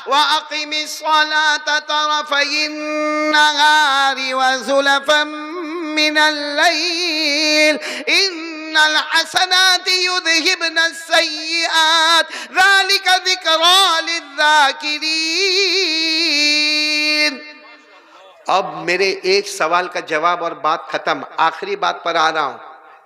وَأَقِمِ الصَّلَاةَ طَرَفَيِ النَّهَارِ وَزُلَفًا مِّنَ اللَّيْلِ إِنَّ الْحَسَنَاتِ يُذْهِبْنَ السَّيِّئَاتِ ذَلِكَ ذِكْرَىٰ لِلذَّاكِرِينَ۔ اب میرے ایک سوال کا جواب اور بات ختم، آخری بات پر آ رہا ہوں۔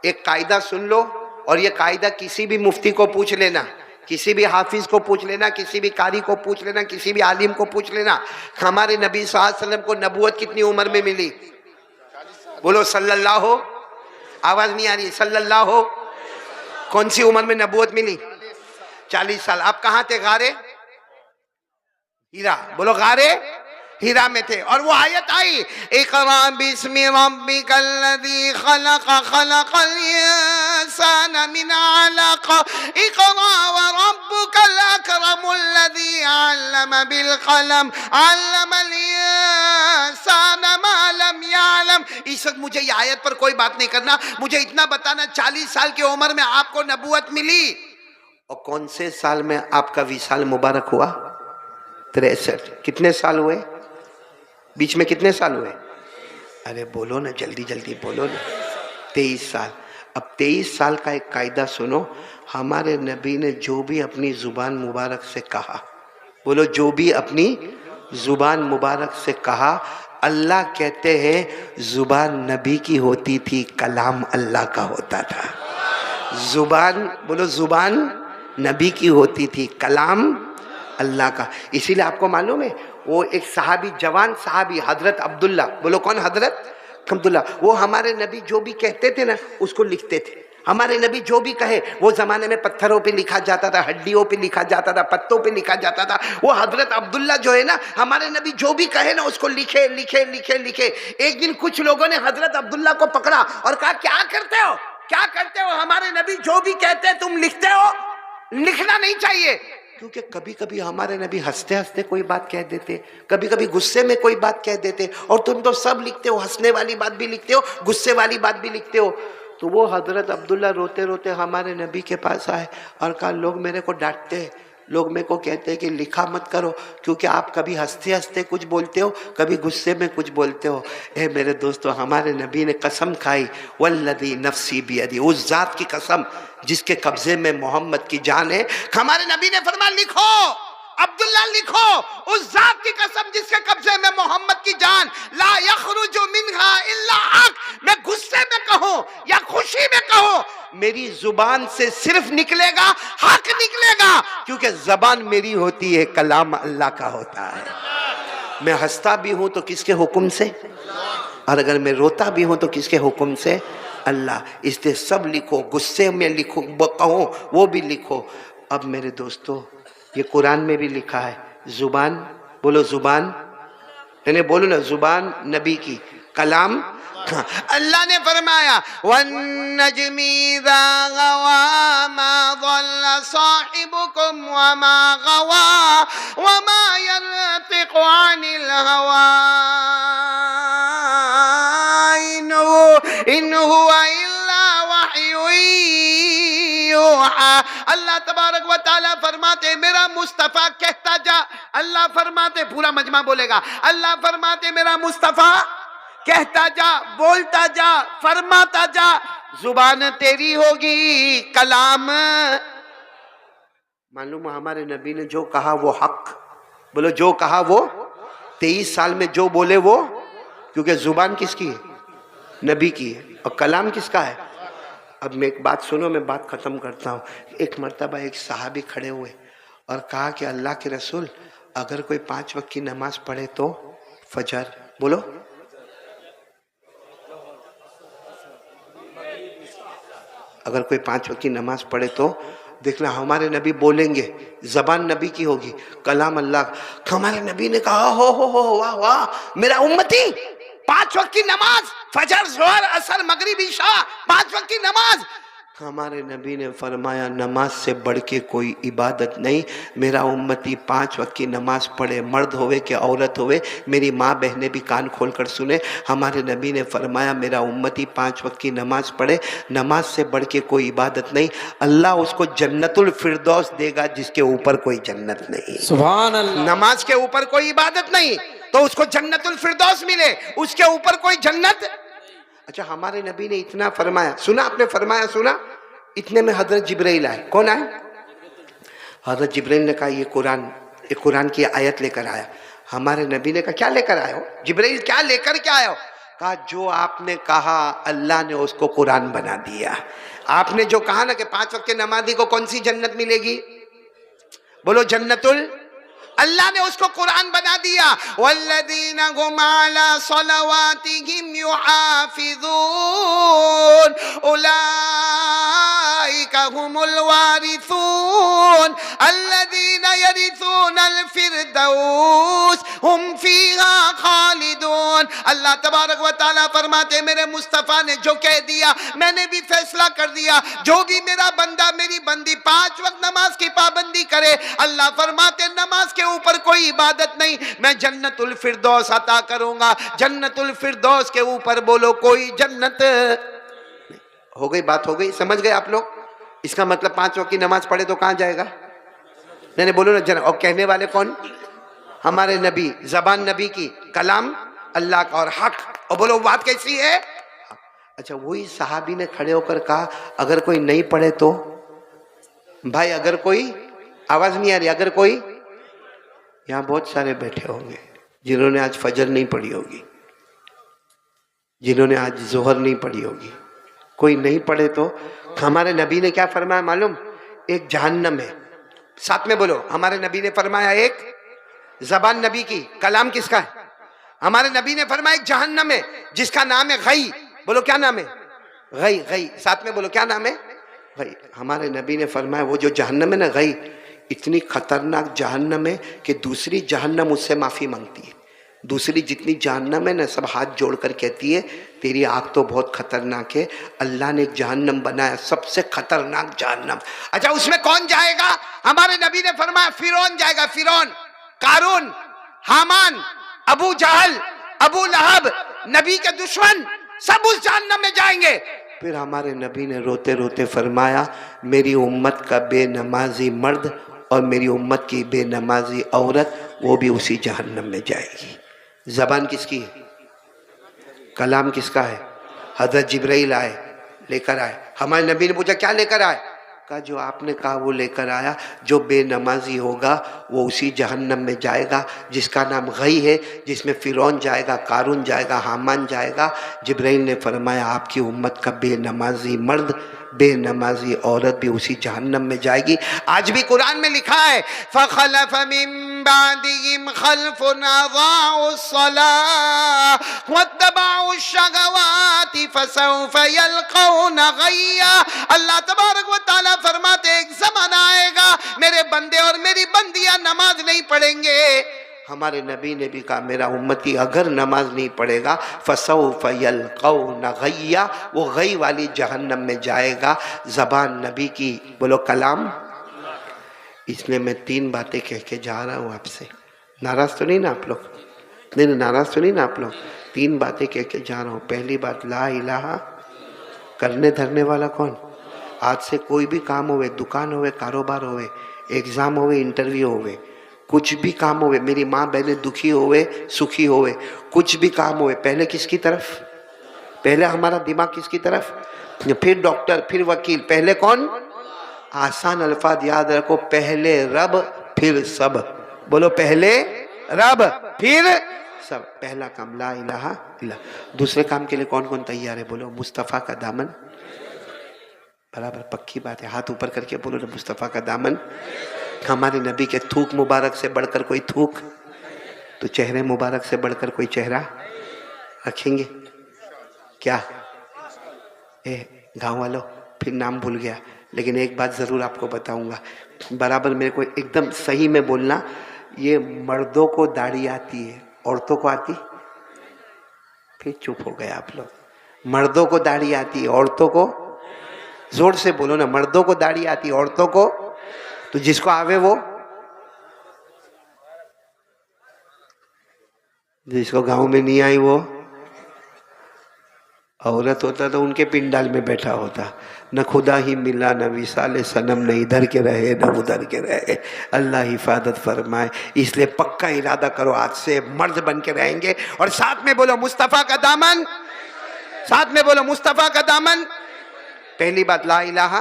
ایک قاعدہ سن لو، اور یہ قاعدہ کسی بھی مفتی کو پوچھ لینا، کسی بھی حافظ کو پوچھ لینا، کسی بھی قاری کو پوچھ لینا، کسی بھی عالم کو پوچھ لینا۔ ہمارے نبی صلی اللہ علیہ وسلم کو نبوت کتنی عمر میں ملی؟ بولو صلی اللہ، آواز نہیں آ رہی، صلی اللہ ہو۔ کون سی عمر میں نبوت ملی؟ 40 سال۔ آپ کہاں تھے؟ غارے ہیرا، بولو غارے ہیرا میں تھے۔ اور وہ آیت آئی، اقرأ باسم ربک الذی خلق، خلق الانسان من علق، اقرأ وربک الاکرم الذی علم بالقلم، علم الانسان ما لم یعلم۔ اس وقت مجھے یہ آیت پر کوئی بات نہیں کرنا، مجھے اتنا بتانا 40 سال کی عمر میں آپ کو نبوت ملی، اور کون سے سال میں آپ کا وصال مبارک ہوا؟ 63۔ کتنے سال ہوئے؟ بیچ میں کتنے سال ہوئے؟ ارے بولو نا، جلدی جلدی بولو نا۔ 23 سال۔ اب 23 سال کا ایک قاعدہ سنو، ہمارے نبی نے جو بھی اپنی زبان مبارک سے کہا، بولو جو بھی اپنی زبان مبارک سے کہا، اللہ کہتے ہیں زبان نبی کی ہوتی تھی، کلام اللہ کا ہوتا تھا۔ زبان، بولو زبان نبی کی ہوتی تھی، کلام اللہ کا۔ اسی لئے آپ کو معلوم ہے، وہ ایک صحابی، جوان صحابی حضرت عبداللہ، بولو کون؟ حضرت عبداللہ۔ وہ ہمارے نبی جو بھی کہتے تھے نا اس کو لکھتے تھے۔ ہمارے نبی جو بھی کہے، وہ زمانے میں پتھروں پہ لکھا جاتا تھا، ہڈیوں پہ لکھا جاتا تھا، پتوں پہ لکھا جاتا تھا۔ وہ حضرت عبداللہ جو ہے نا، ہمارے نبی جو بھی کہے نا اس کو لکھے لکھے لکھے لکھے۔ ایک دن کچھ لوگوں نے حضرت عبداللہ کو پکڑا اور کہا کیا کرتے ہو، کیا کرتے ہو؟ ہمارے نبی جو بھی کہتے ہیں تم لکھتے ہو؟ لکھنا نہیں چاہیے، کیونکہ کبھی کبھی ہمارے نبی ہنستے ہنستے کوئی بات کہہ دیتے، کبھی کبھی غصے میں کوئی بات کہہ دیتے، اور تم تو سب لکھتے ہو، ہنسنے والی بات بھی لکھتے ہو، غصے والی بات بھی لکھتے ہو۔ تو وہ حضرت عبداللہ روتے روتے ہمارے نبی کے پاس آئے اور کہا لوگ میرے کو ڈانٹتے ہیں، لوگ میرے کو کہتے ہیں کہ لکھا مت کرو، کیونکہ آپ کبھی ہنستے ہنستے کچھ بولتے ہو، کبھی غصے میں کچھ بولتے ہو۔ اے میرے دوستو، ہمارے نبی نے قسم کھائی، والذی نفسی بیدی، اس ذات کی قسم جس کے قبضے میں محمد کی جان ہے۔ ہمارے نبی نے فرمایا لکھو عبداللہ، لکھو اس ذات کی قسم جس کے قبضے میں محمد کی جان، لا یخرج منہا الا حق، میں غصے میں کہوں یا خوشی میں کہوں، میری زبان سے صرف نکلے گا حق نکلے گا، کیونکہ زبان میری ہوتی ہے، کلام اللہ کا ہوتا ہے۔ میں ہنستا بھی ہوں تو کس کے حکم سے؟ اور اگر میں روتا بھی ہوں تو کس کے حکم سے؟ اللہ۔ اس لیے سب لکھو، غصے میں لکھو، کہو وہ بھی لکھو۔ اب میرے دوستو، یہ قرآن میں بھی لکھا ہے، زبان، بولو زبان، یعنی بولو نا، زبان نبی کی، کلام۔ اللہ نے فرمایا وَالنَّجْمِ إِذَا غَوَىٰ مَا ضَلَّ صَاحِبُكُمْ وَمَا غَوَىٰ وَمَا يَنطِقُ عَنِ الْهَوَىٰ إِنْ هُوَ إِلَّا وَحْيٌ یوحیٰ۔ اللہ تبارک و تعالیٰ فرماتے میرا مصطفیٰ کہتا جا، اللہ فرماتے، پورا مجمع بولے گا، اللہ فرماتے میرا مصطفیٰ کہتا جا، بولتا جا، فرماتا جا، زبان تیری ہوگی، کلام۔ معلوم ہمارے نبی نے جو کہا وہ حق، بولو جو کہا وہ، 23 سال میں جو بولے وہ، کیونکہ زبان کس کی ہے؟ نبی کی ہے، اور کلام کس کا ہے؟ اب میں ایک بات سنو، میں بات ختم کرتا ہوں۔ ایک مرتبہ ایک صحابی کھڑے ہوئے اور کہا کہ اللہ کے رسول، اگر کوئی 5 وقت کی نماز پڑھے تو فجر، بولو، اگر کوئی 5 وقت کی نماز پڑھے تو، دیکھنا ہمارے نبی بولیں گے، زبان نبی کی ہوگی، کلام اللہ۔ ہمارے نبی نے کہا ہو واہ واہ، میرا امتی 5 وقت کی نماز، فجر، ظہر، عصر، مغرب، عشاء، 5 وقت کی نماز۔ ہمارے نبی نے فرمایا نماز سے بڑھ کے کوئی عبادت نہیں. میرا امتی 5 وقت کی نماز پڑھے، مرد ہوئے کہ عورت ہوئے. میری ماں بہنیں بھی کان کھول کر سنیں. ہمارے نبی نے فرمایا میرا امتی 5 وقت کی نماز پڑھے، نماز سے بڑھ کے کوئی عبادت نہیں. اللہ اس کو جنت الفردوس دے گا جس کے اوپر کوئی جنت نہیں. سبحان اللہ. نماز کے اوپر کوئی عبادت نہیں تو اس کو جنت الفردوس ملے، اس کے اوپر کوئی جنت. اچھا ہمارے نبی نے اتنا فرمایا، سنا آپ نے فرمایا سنا؟ اتنے میں حضرت جبرائیل آئے. کون آئے؟ حضرت جبرائیل نے کہا یہ قرآن کی آیت لے کر آیا. ہمارے نبی نے کہا کیا لے کر آئے ہو جبرائیل؟ کیا لے کر کیا آئے ہو؟ کہا جو آپ نے کہا اللہ نے اس کو قرآن بنا دیا. آپ نے جو کہا نا کہ 5 وقت کے نمازی کو کون سی جنت ملے گی؟ بولو جنت اللہ نے اس کو قرآن بنا دیا. والذین هم علی صلواتهم یحافظون اولئک هم الوارثون الذین یرثون الفردوس هم فیہا خالدون. اللہ تبارک و تعالیٰ فرماتے میرے مصطفیٰ نے جو کہہ دیا میں نے بھی فیصلہ کر دیا. جو بھی میرا بندہ میری بندی 5 وقت نماز کی پابندی کرے، اللہ فرماتے نماز کے اوپر کوئی عبادت نہیں، میں جنت الفردوس عطا کروں گا. جنت الفردوس کے اوپر بولو کوئی جنت. ہو گئی بات، ہو گئی، سمجھ گئے آپ لوگ؟ اس کا مطلب 5 وقت کی نماز پڑھے تو کہاں جائے گا؟ نہیں بولو نا جنت. اور کہنے والے کون؟ ہمارے نبی. زبان نبی کی، کلام اللہ کا اور حق. اور بولو بات کیسی ہے؟ اچھا وہی صحابی نے کھڑے ہو کر کہا اگر کوئی نہیں پڑھے تو؟ بھائی اگر کوئی، آواز نہیں آ رہی، اگر کوئی، یہاں بہت سارے بیٹھے ہوں گے جنہوں نے آج فجر نہیں پڑھی ہوگی، جنہوں نے آج ظہر نہیں پڑھی ہوگی. کوئی نہیں پڑھے تو ہمارے نبی نے کیا فرمایا معلوم؟ ایک جہنم ہے. ساتھ میں بولو، ہمارے نبی نے فرمایا ایک، زبان نبی کی، کلام کس کا ہے؟ ہمارے نبی نے فرمایا ایک جہنم ہے جس کا نام ہے غی. بولو کیا نام ہے؟ غی. غی ساتھ میں بولو کیا نام ہے؟ غی. ہمارے نبی نے فرمایا وہ جو جہنم ہے نا غی، اتنی خطرناک جہنم ہے کہ دوسری جہنم اس سے معافی مانگتی ہے. دوسری جتنی جہنم ہے نا سب ہاتھ جوڑ کر کہتی ہے تیری آگ تو بہت خطرناک ہے. اللہ نے ایک جہنم بنایا سب سے خطرناک جہنم. اچھا اس میں کون جائے گا؟ ہمارے نبی نے فرمایا فرعون جائے گا. فرعون، قارون، حامان، ابو جہل، ابو لہب، نبی کے دشمن سب اس جہنم میں جائیں گے. پھر ہمارے نبی نے روتے روتے فرمایا میری امت کا بے نمازی مرد اور میری امت کی بے نمازی عورت وہ بھی اسی جہنم میں جائے گی. زبان کس کی ہے؟ کلام کس کا ہے؟ حضرت جبرائیل آئے، لے کر آئے. ہمارے نبی نے پوچھا کیا لے کر آئے؟ کہا جو آپ نے کہا وہ لے کر آیا. جو بے نمازی ہوگا وہ اسی جہنم میں جائے گا جس کا نام غی ہے، جس میں فرعون جائے گا، قارون جائے گا، حامان جائے گا. جبرائیل نے فرمایا آپ کی امت کا بے نمازی مرد، بے نمازی عورت بھی اسی جہنم میں جائے گی. آج بھی قرآن میں لکھا ہے فَخَلَفَ مِن بَعْدِهِمْ خَلْفٌ أَضَاعُوا الصَّلَاةَ وَاتَّبَعُوا الشَّهَوَاتِ فَسَوْفَ يَلْقَوْنَ غَيًّا. اللہ تبارک و تعالیٰ فرماتے ایک زمانہ آئے گا میرے بندے اور میری بندیاں نماز نہیں پڑھیں گے. ہمارے نبی نے بھی کہا میرا امتی اگر نماز نہیں پڑھے گا فَسَوْفَ يَلْقَوْنَ غَيًّا، وہ غی والی جہنم میں جائے گا. زبان نبی کی، بولو کلام. اس لیے میں 3 باتیں کہہ کے جا رہا ہوں آپ سے. ناراض تو نہیں نا آپ لوگ؟ نہیں ناراض تو نہیں نا آپ لوگ؟ 3 باتیں کہہ کے جا رہا ہوں. پہلی بات لا الہ، کرنے دھرنے والا کون؟ آج سے کوئی بھی کام ہوئے، دکان ہوئے، کاروبار ہوئے، ایگزام ہوئے، انٹرویو ہوئے، کچھ بھی کام ہوئے، میری ماں بہنیں دکھی ہوئے سکھی ہوئے، کچھ بھی کام ہوئے، پہلے کس کی طرف؟ پہلے ہمارا دماغ کس کی طرف؟ پھر ڈاکٹر، پھر وکیل، پہلے کون؟ آسان الفاظ یاد رکھو، پہلے رب پھر سب. بولو پہلے رب پھر سب. پہلا کام لا الہ الا. دوسرے کام کے لیے کون کون تیار ہے؟ بولو مصطفیٰ کا دامن. برابر پکی بات ہے، ہاتھ اوپر کر کے بولو نا مصطفیٰ کا دامن. ہمارے نبی کے تھوک مبارک سے بڑھ کر کوئی تھوک، تو چہرے مبارک سے بڑھ کر کوئی چہرہ رکھیں گے کیا؟ گاؤں والوں پھر نام بھول گیا، لیکن ایک بات ضرور آپ کو بتاؤں گا، برابر میرے کو ایک دم صحیح میں بولنا. یہ مردوں کو داڑھی آتی ہے، عورتوں کو آتی؟ پھر چپ ہو گئے آپ لوگ. مردوں کو داڑھی آتی ہے، عورتوں کو زور سے بولو نا، مردوں کو داڑھی آتی، عورتوں کو تو جس کو آوے وہ، جس کو گاؤں میں نہیں آئی وہ عورت ہوتا تو ان کے پنڈال میں بیٹھا ہوتا، نہ خدا ہی ملا نہ وصال صنم، نہ ادھر کے رہے نہ ادھر کے رہے۔ اللہ حفاظت فرمائے، اس لیے پکا ارادہ کرو آج سے مرد بن کے رہیں گے، اور ساتھ میں بولو مصطفیٰ کا دامن، ساتھ میں بولو مصطفیٰ کا دامن۔ پہلی بات لا الہ،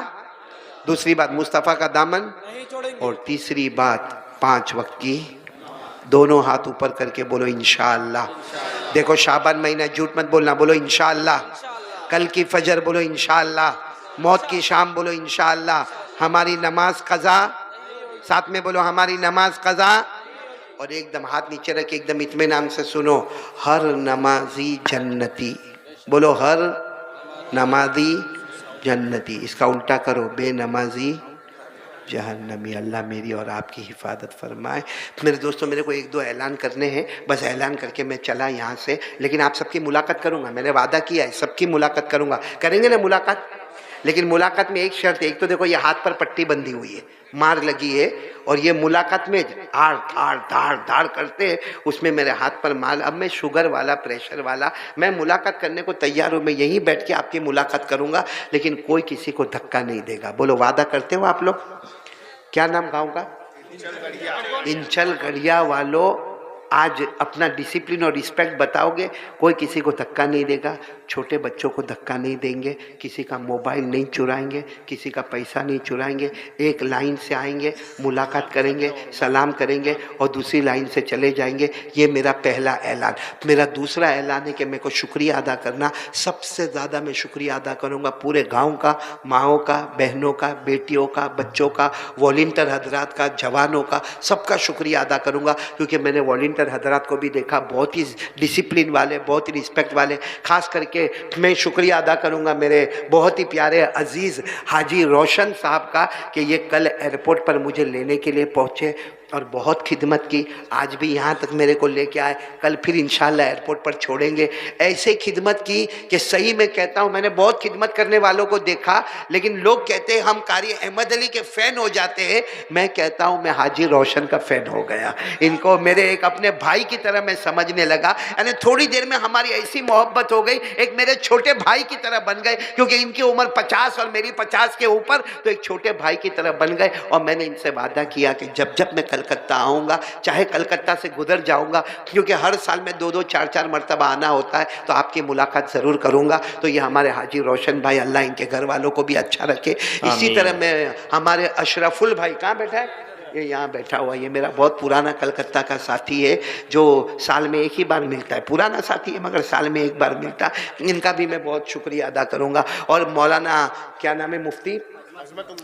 دوسری بات مصطفیٰ کا دامن، اور تیسری بات 5 وقت کی دونوں ہاتھ اوپر کر کے بولو انشاءاللہ۔ دیکھو شعبان مہینہ، جھوٹ مت بولنا، بولو انشاءاللہ۔ کل کی فجر بولو انشاءاللہ، موت کی شام بولو انشاءاللہ، ہماری نماز قضا، ساتھ میں بولو ہماری نماز قضا، اور ایک دم ہاتھ نیچے رکھ کے ایک دم اطمینان سے سنو، ہر نمازی جنتی، بولو ہر نمازی جنتی، اس کا الٹا کرو، بے نمازی جہنمی۔ اللہ میری اور آپ کی حفاظت فرمائے۔ میرے دوستوں، میرے کو 1-2 اعلان کرنے ہیں، بس اعلان کر کے میں چلا یہاں سے، لیکن آپ سب کی ملاقات کروں گا، میں نے وعدہ کیا ہے سب کی ملاقات کروں گا، کریں گے نا ملاقات؟ لیکن ملاقات میں ایک شرط ہے، ایک تو دیکھو یہ ہاتھ پر پٹی بندھی ہوئی ہے، مار لگی ہے، اور یہ ملاقات میں دھاڑ دھاڑ دھاڑ دھاڑ کرتے ہیں، اس میں میرے ہاتھ پر مال، اب میں شوگر والا پریشر والا، میں ملاقات کرنے کو تیار ہوں، میں یہیں بیٹھ کے آپ کی ملاقات کروں گا، لیکن کوئی کسی کو دھکا نہیں دے گا۔ بولو وعدہ کرتے ہو آپ لوگ؟ کیا نام گاؤں کا؟ انچل گڑیا والو، آج اپنا ڈسپلن اور رسپیکٹ بتاؤ گے، کوئی کسی کو دھکا نہیں دے گا، چھوٹے بچوں کو دھکا نہیں دیں گے، کسی کا موبائل نہیں چرائیں گے، کسی کا پیسہ نہیں چرائیں گے، ایک لائن سے آئیں گے، ملاقات کریں گے، سلام کریں گے، اور دوسری لائن سے چلے جائیں گے۔ یہ میرا پہلا اعلان۔ میرا دوسرا اعلان ہے کہ میرے کو شکریہ ادا کرنا، سب سے زیادہ میں شکریہ ادا کروں گا پورے گاؤں کا، ماؤں کا، بہنوں کا، بیٹیوں کا، بچوں کا، والنٹر حضرات کا، جوانوں کا، سب کا شکریہ ادا کروں گا، کیونکہ میں نے والنٹر حضرات کو بھی دیکھا، بہت ہی ڈسپلن والے، بہت ہی رسپیکٹ والے۔ خاص کر کے میں شکریہ ادا کروں گا میرے بہت ہی پیارے عزیز حاجی روشن صاحب کا، کہ یہ کل ایئرپورٹ پر مجھے لینے کے لیے پہنچے اور بہت خدمت کی، آج بھی یہاں تک میرے کو لے کے آئے، کل پھر انشاءاللہ ایئرپورٹ پر چھوڑیں گے۔ ایسے خدمت کی کہ صحیح میں کہتا ہوں، میں نے بہت خدمت کرنے والوں کو دیکھا، لیکن لوگ کہتے ہیں ہم قاری احمد علی کے فین ہو جاتے ہیں، میں کہتا ہوں میں حاجی روشن کا فین ہو گیا، ان کو میرے ایک اپنے بھائی کی طرح میں سمجھنے لگا، یعنی تھوڑی دیر میں ہماری ایسی محبت ہو گئی، ایک میرے چھوٹے بھائی کی طرح بن گئے، کیونکہ ان کی عمر 50 اور میری 50 کے اوپر، تو ایک چھوٹے بھائی کی طرح بن گئے۔ اور میں نے ان سے وعدہ کیا کہ جب جب میں کلکتہ آؤں گا، چاہے کلکتہ سے گزر جاؤں گا، کیونکہ ہر سال میں 2-2 4-4 مرتبہ آنا ہوتا ہے، تو آپ کی ملاقات ضرور کروں گا۔ تو یہ ہمارے حاجی روشن بھائی، اللہ ان کے گھر والوں کو بھی اچھا رکھے۔ اسی طرح میں ہمارے اشرف البھائی، کہاں بیٹھا ہے؟ یہ یہاں بیٹھا ہوا، یہ میرا بہت پرانا کلکتہ کا ساتھی ہے، جو سال میں ایک ہی بار ملتا ہے، پرانا ساتھی ہے مگر سال میں ایک بار ملتا ہے، ان کا بھی میں بہت شکریہ ادا کروں گا۔ اور مولانا کیا نام ہے، مفتی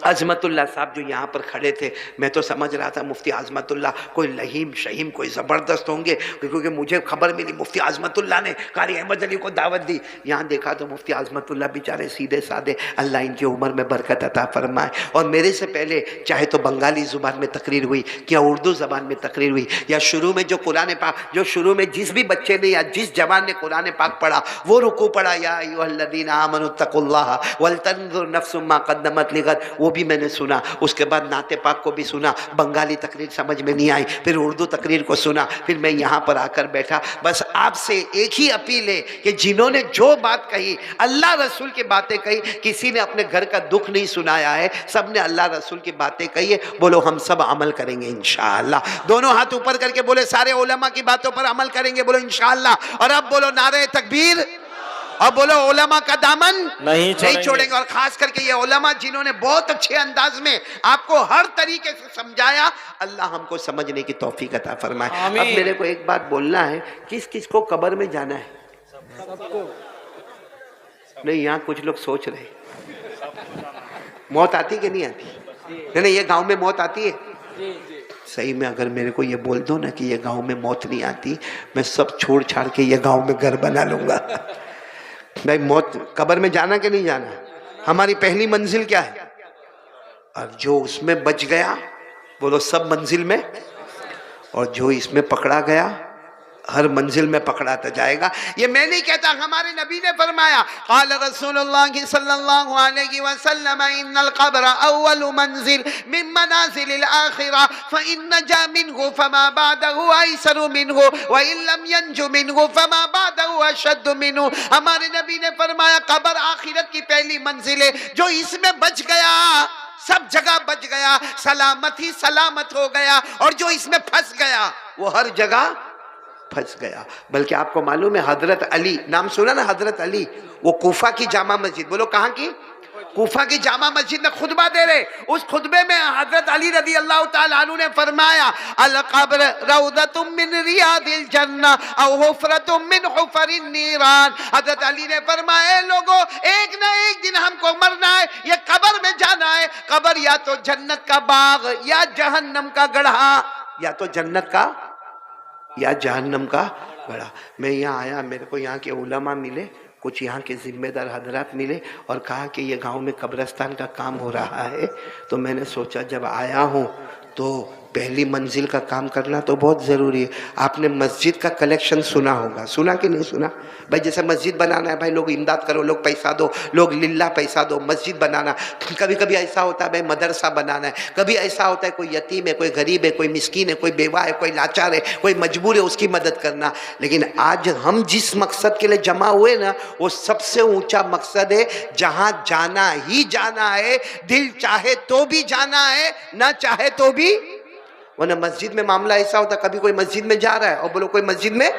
عظمت اللہ صاحب جو یہاں پر کھڑے تھے، میں تو سمجھ رہا تھا مفتی عظمت اللہ کوئی لہیم شہیم کوئی زبردست ہوں گے، کیونکہ مجھے خبر ملی مفتی عظمت اللہ نے قاری احمد علی کو دعوت دی، یہاں دیکھا تو مفتی عظمت اللہ بیچارے سیدھے سادے، اللہ ان کی عمر میں برکت عطا فرمائے۔ اور میرے سے پہلے چاہے تو بنگالی زبان میں تقریر ہوئی یا اردو زبان میں تقریر ہوئی، یا شروع میں جو قرآن پاک، جو شروع میں جس بھی بچے نے یا جس جوان نے قرآن پاک پڑھا وہ رکوع پڑھا، یا ایھا الذین آمنوا اتقوا اللہ ولتنظر نفس ما قدمت لغد، وہ بھی میں نے سنا۔ اس کے بعد نعت پاک کو بھی سنا، بنگالی تقریر سمجھ میں نہیں آئی، پھر اردو تقریر کو سنا، پھر میں یہاں پر آ کر بیٹھا۔ بس آپ سے ایک ہی اپیل ہے کہ جنہوں نے جو بات کہی، اللہ رسول کی باتیں کہی، کسی نے اپنے گھر کا دکھ نہیں سنایا ہے، سب نے اللہ رسول کی باتیں کہی ہے، بولو ہم سب عمل کریں گے انشاءاللہ۔ دونوں ہاتھ اوپر کر کے بولے سارے علماء کی باتوں پر عمل کریں گے، بولو انشاءاللہ۔ اور اب بولو نعرہ تکبیر، اور بولو علماء کا دامن نہیں چھوڑیں گے۔ اور خاص کر کے یہ علماء جنہوں نے بہت اچھے انداز میں آپ کو ہر طریقے سے سمجھایا، اللہ ہم کو سمجھنے کی توفیق عطا فرمائے۔ اب میرے کو ایک بات بولنا ہے، کس کس کو قبر میں جانا ہے؟ سب کو نہیں، یہاں کچھ لوگ سوچ رہے موت آتی کہ نہیں آتی؟ نہیں، یہ گاؤں میں موت آتی ہے؟ صحیح میں اگر میرے کو یہ بول دو نا کہ یہ گاؤں میں موت نہیں آتی، میں سب چھوڑ چھاڑ کے یہ گاؤں میں گھر بنا لوں گا۔ بھائی موت، قبر میں جانا کہ نہیں جانا؟ ہماری پہلی منزل کیا ہے؟ اور جو اس میں بچ گیا، بولو سب منزل میں، اور جو اس میں پکڑا گیا، ہر منزل میں پکڑاتا جائے گا. یہ میں نہیں کہتا، ہمارے نبی نے فرمایا، قال رسول اللہ صلی اللہ علیہ وسلم ان القبر اول منزل من منازل الاخرہ فان نجا منه فما بعده ایسر منه وان لم ينج منه فما بعده اشد منه. ہمارے نبی نے فرمایا قبر آخرت کی پہلی منزل ہے، جو اس میں بچ گیا سب جگہ بچ گیا، سلامت ہی سلامت ہو گیا، اور جو اس میں پھنس گیا وہ ہر جگہ پھنس گیا. بلکہ آپ کو معلوم ہے حضرت علی، نام سنا نا حضرت علی، وہ کوفہ کی جامع مسجد، بولو کہاں کی؟ کوفہ کی جامع مسجد میں خطبہ دے رہے. اس خطبے میں حضرت علی رضی اللہ تعالیٰ عنہ نے فرمایا القبر روضۃ من ریاض الجنہ او حفرۃ من حفر النیران. حضرت علی نے فرمایا لوگوں، ایک نہ ایک دن ہم کو مرنا ہے، یہ قبر میں جانا ہے. قبر یا تو جنت کا باغ یا جہنم کا گڑھا، یا تو جنت کا یا جہنم کا گڑھا. میں یہاں آیا، میرے کو یہاں کے علماء ملے، کچھ یہاں کے ذمہ دار حضرات ملے، اور کہا کہ یہ گاؤں میں قبرستان کا کام ہو رہا ہے. تو میں نے سوچا جب آیا ہوں تو پہلی منزل کا کام کرنا تو بہت ضروری ہے. آپ نے مسجد کا کلیکشن سنا ہوگا، سنا کہ نہیں سنا؟ بھائی جیسے مسجد بنانا ہے، بھائی لوگ امداد کرو، لوگ پیسہ دو، لوگ للہ پیسہ دو. مسجد بنانا کبھی کبھی ایسا ہوتا ہے بھائی مدرسہ بنانا ہے، کبھی ایسا ہوتا ہے کوئی یتیم ہے، کوئی غریب ہے، کوئی مسکین ہے، کوئی بیوہ ہے، کوئی لاچار ہے، کوئی مجبور ہے، اس کی مدد کرنا. لیکن آج ہم جس مقصد کے لیے جمع ہوئے نا، وہ سب سے اونچا مقصد ہے، جہاں جانا ہی جانا ہے، دل چاہے تو بھی جانا ہے، نہ چاہے تو بھی. ورنہ مسجد میں معاملہ ایسا ہوتا، کبھی کوئی مسجد میں جا رہا ہے اور بولو کوئی مسجد میں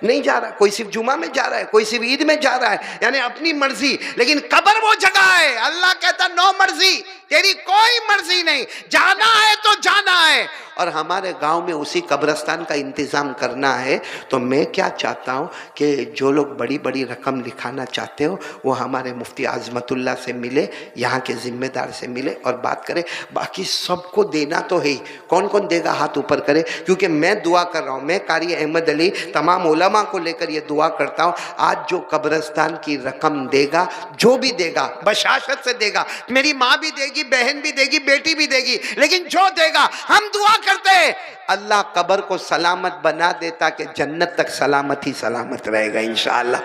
نہیں جا رہا ہے، کوئی صرف جمعہ میں جا رہا ہے، کوئی صرف عید میں جا رہا ہے، یعنی اپنی مرضی. لیکن قبر وہ جگہ ہے، اللہ کہتا نو مرضی، تیری کوئی مرضی نہیں، جانا ہے تو جانا ہے. اور ہمارے گاؤں میں اسی قبرستان کا انتظام کرنا ہے. تو میں کیا چاہتا ہوں کہ جو لوگ بڑی بڑی رقم لکھانا چاہتے ہو وہ ہمارے مفتی عظمت اللہ سے ملے، یہاں کے ذمہ دار سے ملے اور بات کرے. باقی سب کو دینا تو ہے ہی، کون کون دے گا ہاتھ اوپر کرے. کیونکہ میں دعا کر رہا ہوں، میں قاری احمد علی تمام علماء کو لے کر یہ دعا کرتا ہوں، آج جو قبرستان کی رقم دے گا، جو بھی دے گا بشاشت سے دے گا، میری ماں بھی دے گی، بہن بھی دے گی، بیٹی بھی دے گی، لیکن جو دے گا ہم دعا کرتے ہیں اللہ قبر کو سلامت بنا دے تاکہ جنت تک سلامت ہی سلامت رہے گا انشاءاللہ.